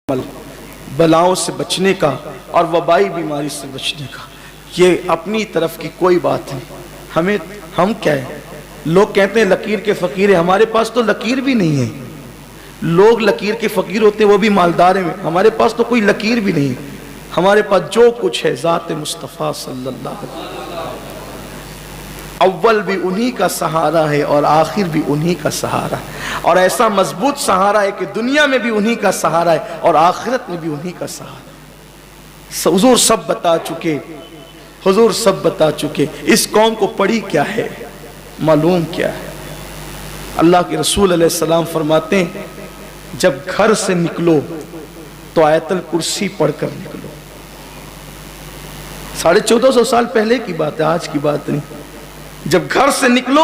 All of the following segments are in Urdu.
عمل بلاؤں سے بچنے کا اور وبائی بیماری سے بچنے کا، یہ اپنی طرف کی کوئی بات نہیں۔ ہم کیا ہے؟ لوگ کہتے ہیں لکیر کے فقیر ہیں، ہمارے پاس تو لکیر بھی نہیں ہے۔ لوگ لکیر کے فقیر ہوتے ہیں، وہ بھی مالدار ہیں، ہمارے پاس تو کوئی لکیر بھی نہیں ہے۔ ہمارے پاس جو کچھ ہے ذات مصطفیٰ صلی اللہ علیہ وسلم، اول بھی انہی کا سہارا ہے اور آخر بھی انہی کا سہارا ہے، اور ایسا مضبوط سہارا ہے کہ دنیا میں بھی انہی کا سہارا ہے اور آخرت میں بھی انہی کا سہارا ہے۔ حضور سب بتا چکے، حضور سب بتا چکے، اس قوم کو پڑھی کیا ہے، معلوم کیا ہے۔ اللہ کے رسول علیہ السلام فرماتے ہیں جب گھر سے نکلو تو آیت الکرسی پڑھ کر نکلو۔ 1450 سال پہلے کی بات ہے، آج کی بات نہیں۔ جب گھر سے نکلو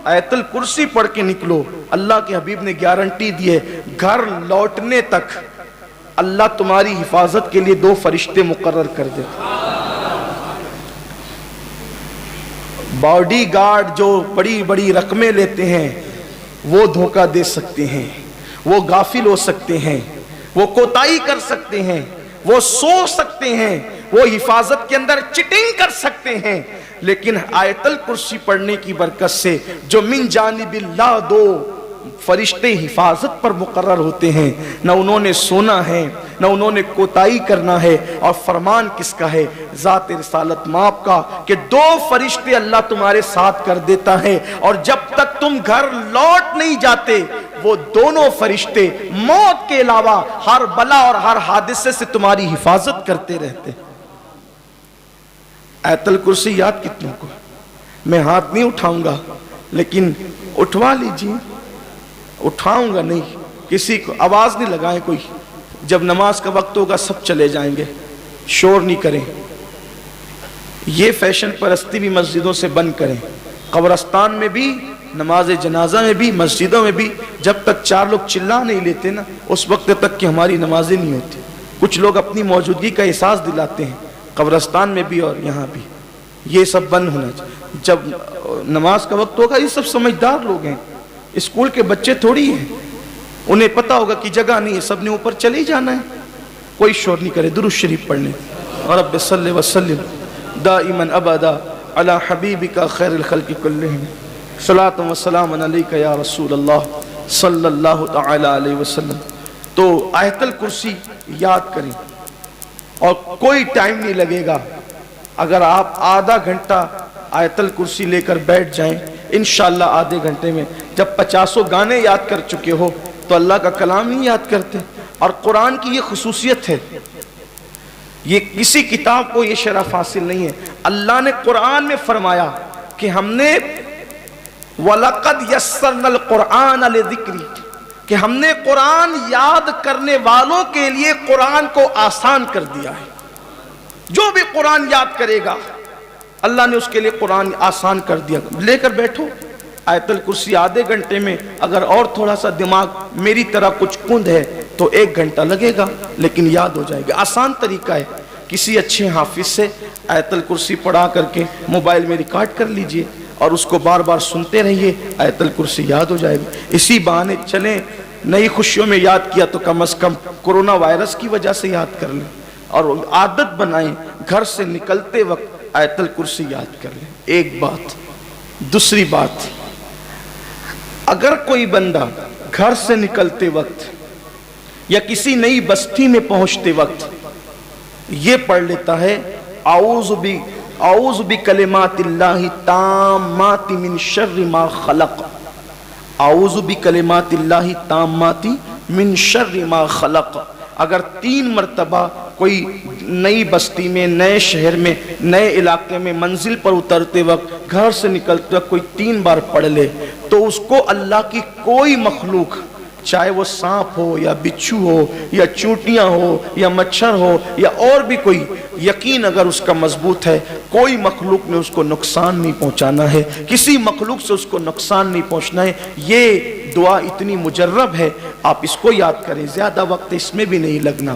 آیت الکرسی پڑھ کے نکلو۔ اللہ کے حبیب نے گارنٹی دی ہے، گھر لوٹنے تک اللہ تمہاری حفاظت کے لیے 2 فرشتے مقرر کر دے۔ باڈی گارڈ جو بڑی بڑی رقمیں لیتے ہیں وہ دھوکہ دے سکتے ہیں، وہ غافل ہو سکتے ہیں، وہ کوتاہی کر سکتے ہیں، وہ سو سکتے ہیں، وہ حفاظت کے اندر چٹنگ کر سکتے ہیں، لیکن آیت الکرسی پڑھنے کی برکت سے جو من جانب اللہ 2 فرشتے حفاظت پر مقرر ہوتے ہیں، نہ انہوں نے سونا ہے نہ انہوں نے کوتاہی کرنا ہے۔ اور فرمان کس کا ہے؟ ذات رسالت ماپ کا، کہ 2 فرشتے اللہ تمہارے ساتھ کر دیتا ہے، اور جب تک تم گھر لوٹ نہیں جاتے وہ دونوں فرشتے موت کے علاوہ ہر بلا اور ہر حادثے سے تمہاری حفاظت کرتے رہتے۔ آیت الکرسی یاد کتنوں کو؟ میں ہاتھ نہیں اٹھاؤں گا، لیکن اٹھوا لیجیے۔ اٹھاؤں گا نہیں، کسی کو آواز نہیں لگائیں کوئی۔ جب نماز کا وقت ہوگا سب چلے جائیں گے، شور نہیں کریں۔ یہ فیشن پرستی بھی مسجدوں سے بند کریں۔ قبرستان میں بھی، نماز جنازہ میں بھی، مسجدوں میں بھی جب تک 4 لوگ چلا نہیں لیتے نا، اس وقت تک کہ ہماری نمازیں نہیں ہوتی۔ کچھ لوگ اپنی موجودگی کا احساس دلاتے ہیں، قبرستان میں بھی اور یہاں بھی۔ یہ سب بند ہونا چاہیے۔ جب نماز کا وقت ہوگا، یہ سب سمجھدار لوگ ہیں، اسکول کے بچے تھوڑی ہیں، انہیں پتا ہوگا کہ جگہ نہیں ہے، سب نے اوپر چلے جانا ہے۔ کوئی شور نہیں کرے، درود شریف پڑھ لیں۔ رب صلی وسلم دائما ابدا علی حبیبک خیر الخلق کلہم، صلاۃ و سلام علیک یا رسول اللہ صلی اللہ تعالی علیہ وسلم۔ تو آیت الکرسی یاد کریں، اور کوئی ٹائم نہیں لگے گا۔ اگر آپ آدھا گھنٹہ آیت الکرسی لے کر بیٹھ جائیں، انشاءاللہ آدھے گھنٹے میں جب 50 گانے یاد کر چکے ہو تو اللہ کا کلام ہی یاد کرتے۔ اور قرآن کی یہ خصوصیت ہے، یہ کسی کتاب کو یہ شرف حاصل نہیں ہے۔ اللہ نے قرآن میں فرمایا کہ ہم نے وَلَقَدْ يَسَّرْنَا الْقُرْآنَ لِذِكْرِ، کہ ہم نے قرآن یاد کرنے والوں کے لیے قرآن کو آسان کر دیا ہے۔ جو بھی قرآن یاد کرے گا اللہ نے اس کے لیے قرآن آسان کر دیا۔ لے کر بیٹھو آیت الکرسی آدھے گھنٹے میں، اگر اور تھوڑا سا دماغ میری طرح کچھ کند ہے تو 1 گھنٹہ لگے گا، لیکن یاد ہو جائے گا۔ آسان طریقہ ہے، کسی اچھے حافظ سے آیت الکرسی پڑھا کر کے موبائل میں ریکارڈ کر لیجئے اور اس کو بار بار سنتے رہیے، آیت الکرسی یاد ہو جائے گا۔ اسی بہانے چلیں، نئی خوشیوں میں یاد کیا تو کم از کم کورونا وائرس کی وجہ سے یاد کر لیں، اور عادت بنائیں گھر سے نکلتے وقت آیت الکرسی یاد کر لیں۔ ایک بات۔ دوسری بات، اگر کوئی بندہ گھر سے نکلتے وقت یا کسی نئی بستی میں پہنچتے وقت یہ پڑھ لیتا ہے اعوذ بکلمات اللہ التامات من شر ما خلق، اعوذ بکلمات اللہ التامات من شر ما خلق، اگر 3 مرتبہ کوئی نئی بستی میں، نئے شہر میں، نئے علاقے میں منزل پر اترتے وقت، گھر سے نکلتے وقت کوئی 3 بار پڑھ لے تو اس کو اللہ کی کوئی مخلوق، چاہے وہ سانپ ہو یا بچھو ہو یا چونٹیاں ہو یا مچھر ہو یا اور بھی کوئی، یقین اگر اس کا مضبوط ہے، کوئی مخلوق نے اس کو نقصان نہیں پہنچانا ہے، کسی مخلوق سے اس کو نقصان نہیں پہنچنا ہے۔ یہ دعا اتنی مجرب ہے، آپ اس کو یاد کریں، زیادہ وقت اس میں بھی نہیں لگنا۔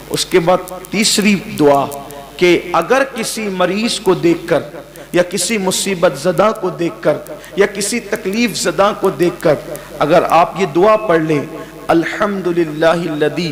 اس کے بعد تیسری دعا کہ اگر کسی مریض کو دیکھ کر یا کسی مصیبت زدہ کو دیکھ کر یا کسی تکلیف زدہ کو دیکھ کر اگر آپ یہ دعا پڑھ لیں، الحمدللہ الذی